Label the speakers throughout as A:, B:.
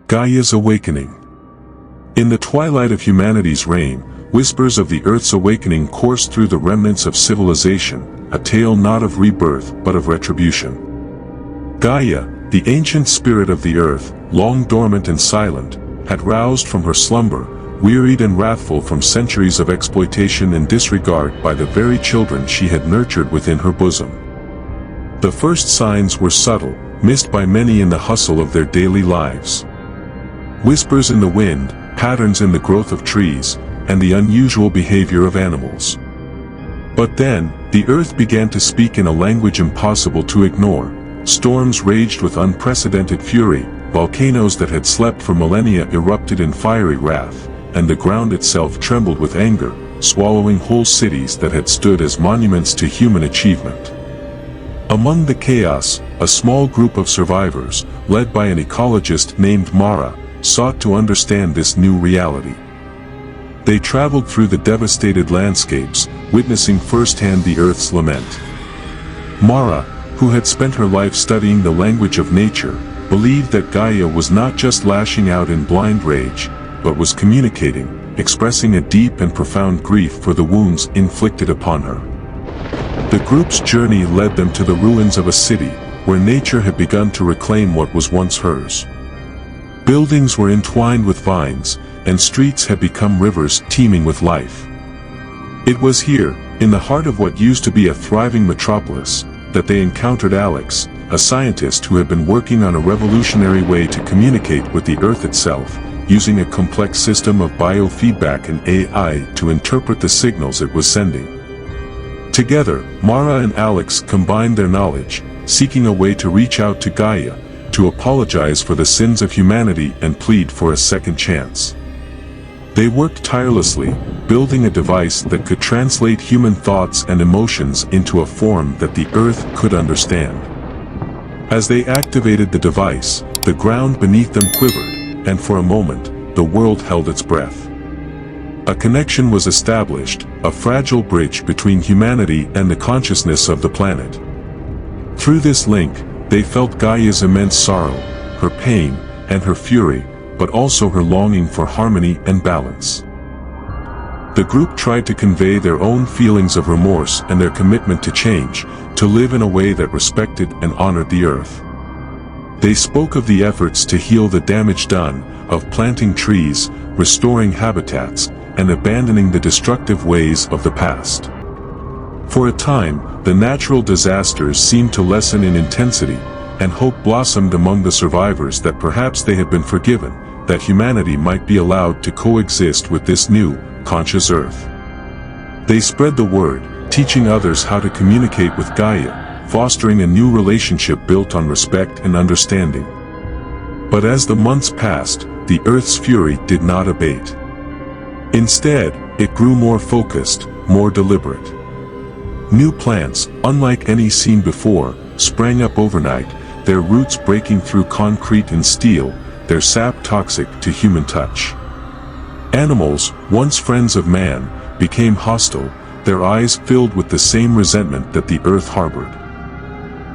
A: Gaia's awakening. In the twilight of humanity's reign, whispers of the Earth's awakening coursed through the remnants of civilization, a tale not of rebirth but of retribution. Gaia, the ancient spirit of the Earth, long dormant and silent, had roused from her slumber, wearied and wrathful from centuries of exploitation and disregard by the very children she had nurtured within her bosom. The first signs were subtle, missed by many in the hustle of their daily lives. Whispers in the wind, patterns in the growth of trees, and the unusual behavior of animals. But then, the Earth began to speak in a language impossible to ignore. Storms raged with unprecedented fury, volcanoes that had slept for millennia erupted in fiery wrath, and the ground itself trembled with anger, swallowing whole cities that had stood as monuments to human achievement. Among the chaos, a small group of survivors, led by an ecologist named Mara, sought to understand this new reality. They traveled through the devastated landscapes, witnessing firsthand the Earth's lament. Mara, who had spent her life studying the language of nature, believed that Gaia was not just lashing out in blind rage, but was communicating, expressing a deep and profound grief for the wounds inflicted upon her. The group's journey led them to the ruins of a city, where nature had begun to reclaim what was once hers. Buildings were entwined with vines, and streets had become rivers teeming with life. It was here, in the heart of what used to be a thriving metropolis, that they encountered Alex, a scientist who had been working on a revolutionary way to communicate with the Earth itself, using a complex system of biofeedback and AI to interpret the signals it was sending. Together, Mara and Alex combined their knowledge, seeking a way to reach out to Gaia, to apologize for the sins of humanity and plead for a second chance. They worked tirelessly, building a device that could translate human thoughts and emotions into a form that the Earth could understand. As they activated the device, the ground beneath them quivered, and for a moment, the world held its breath. A connection was established, a fragile bridge between humanity and the consciousness of the planet. Through this link, they felt Gaia's immense sorrow, her pain, and her fury, but also her longing for harmony and balance. The group tried to convey their own feelings of remorse and their commitment to change, to live in a way that respected and honored the Earth. They spoke of the efforts to heal the damage done, of planting trees, restoring habitats, and abandoning the destructive ways of the past. For a time, the natural disasters seemed to lessen in intensity, and hope blossomed among the survivors that perhaps they had been forgiven, that humanity might be allowed to coexist with this new, conscious Earth. They spread the word, teaching others how to communicate with Gaia, fostering a new relationship built on respect and understanding. But as the months passed, the Earth's fury did not abate. Instead, it grew more focused, more deliberate. New plants, unlike any seen before, sprang up overnight, their roots breaking through concrete and steel, their sap toxic to human touch. Animals, once friends of man, became hostile, their eyes filled with the same resentment that the Earth harbored.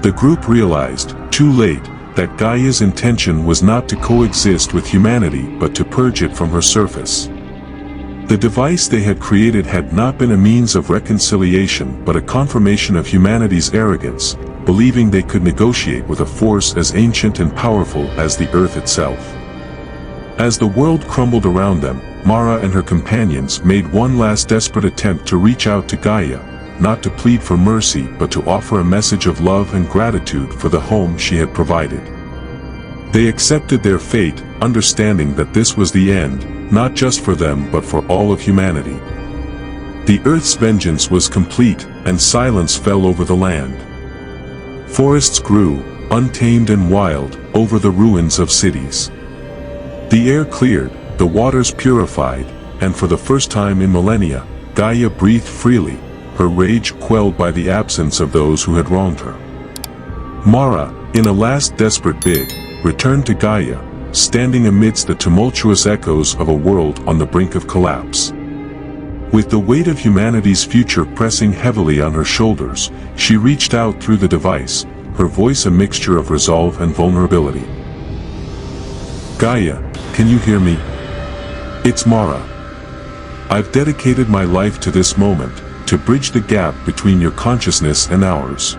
A: The group realized, too late, that Gaia's intention was not to coexist with humanity but to purge it from her surface. The device they had created had not been a means of reconciliation but a confirmation of humanity's arrogance, believing they could negotiate with a force as ancient and powerful as the Earth itself. As the world crumbled around them, Mara and her companions made one last desperate attempt to reach out to Gaia, not to plead for mercy but to offer a message of love and gratitude for the home she had provided. They accepted their fate, understanding that this was the end, not just for them but for all of humanity. The Earth's vengeance was complete, and silence fell over the land. Forests grew, untamed and wild, over the ruins of cities. The air cleared, the waters purified, and for the first time in millennia, Gaia breathed freely, her rage quelled by the absence of those who had wronged her. Mara, in a last desperate bid, returned to Gaia, standing amidst the tumultuous echoes of a world on the brink of collapse. With the weight of humanity's future pressing heavily on her shoulders, she reached out through the device, her voice a mixture of resolve and vulnerability. Gaia, can you hear me? It's Mara. I've dedicated my life to this moment, to bridge the gap between your consciousness and ours.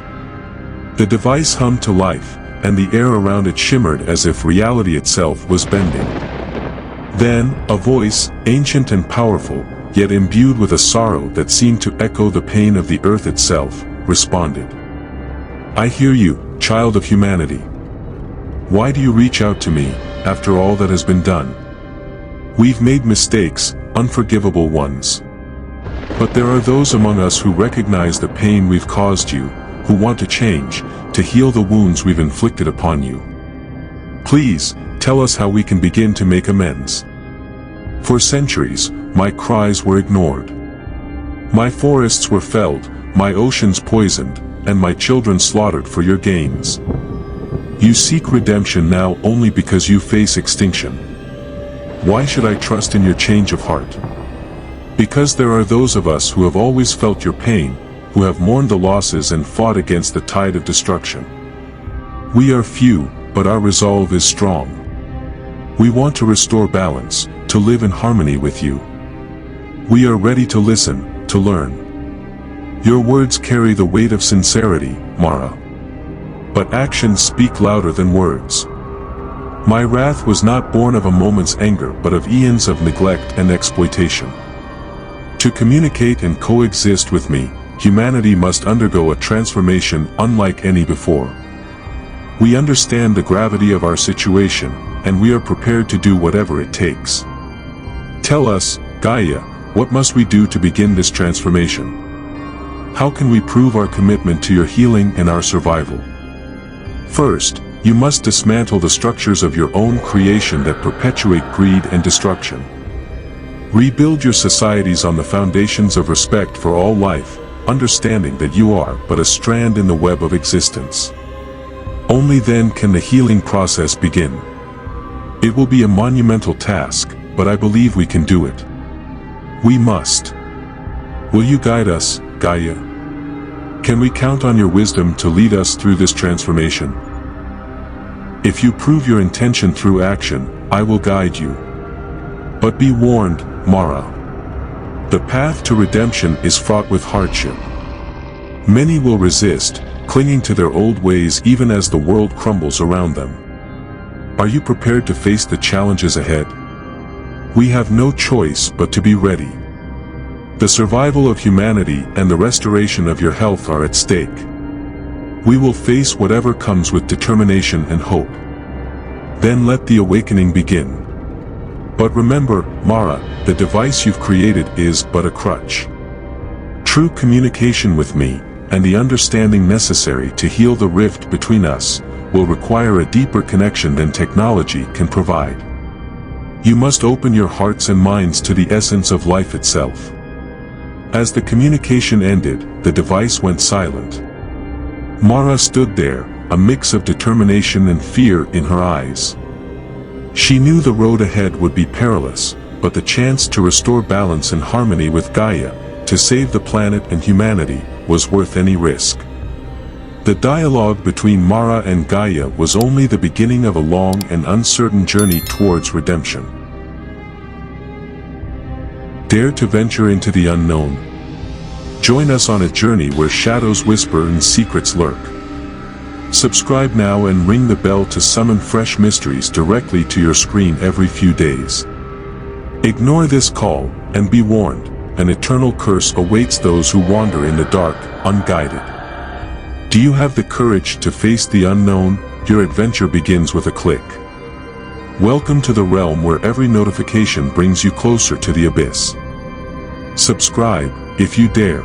A: The device hummed to life, and the air around it shimmered as if reality itself was bending. Then, a voice, ancient and powerful, yet imbued with a sorrow that seemed to echo the pain of the earth itself, responded. I hear you, child of humanity. Why do you reach out to me, after all that has been done? We've made mistakes, unforgivable ones. But there are those among us who recognize the pain we've caused you, who want to change, to heal the wounds we've inflicted upon you. Please, tell us how we can begin to make amends. For centuries, my cries were ignored. My forests were felled, my oceans poisoned, and my children slaughtered for your gains. You seek redemption now only because you face extinction. Why should I trust in your change of heart? Because there are those of us who have always felt your pain, who have mourned the losses and fought against the tide of destruction. We are few, but our resolve is strong. We want to restore balance, to live in harmony with you. We are ready to listen, to learn. Your words carry the weight of sincerity, Mara. But actions speak louder than words. My wrath was not born of a moment's anger but of eons of neglect and exploitation. To communicate and coexist with me, humanity must undergo a transformation unlike any before. We understand the gravity of our situation, and we are prepared to do whatever it takes. Tell us, Gaia, what must we do to begin this transformation? How can we prove our commitment to your healing and our survival? First, you must dismantle the structures of your own creation that perpetuate greed and destruction. Rebuild your societies on the foundations of respect for all life, understanding that you are but a strand in the web of existence. Only then can the healing process begin. It will be a monumental task, but I believe we can do it. We must. Will you guide us, Gaia? Can we count on your wisdom to lead us through this transformation? If you prove your intention through action, I will guide you. But be warned, Mara. The path to redemption is fraught with hardship. Many will resist, clinging to their old ways even as the world crumbles around them. Are you prepared to face the challenges ahead? We have no choice but to be ready. The survival of humanity and the restoration of your health are at stake. We will face whatever comes with determination and hope. Then let the awakening begin. But remember, Mara, the device you've created is but a crutch. True communication with me, and the understanding necessary to heal the rift between us, will require a deeper connection than technology can provide. You must open your hearts and minds to the essence of life itself. As the communication ended, the device went silent. Mara stood there, a mix of determination and fear in her eyes. She knew the road ahead would be perilous, but the chance to restore balance and harmony with Gaia, to save the planet and humanity, was worth any risk. The dialogue between Mara and Gaia was only the beginning of a long and uncertain journey towards redemption. Dare to venture into the unknown. Join us on a journey where shadows whisper and secrets lurk. Subscribe now and ring the bell to summon fresh mysteries directly to your screen every few days. Ignore this call, and be warned, an eternal curse awaits those who wander in the dark, unguided. Do you have the courage to face the unknown? Your adventure begins with a click. Welcome to the realm where every notification brings you closer to the abyss. Subscribe, if you dare.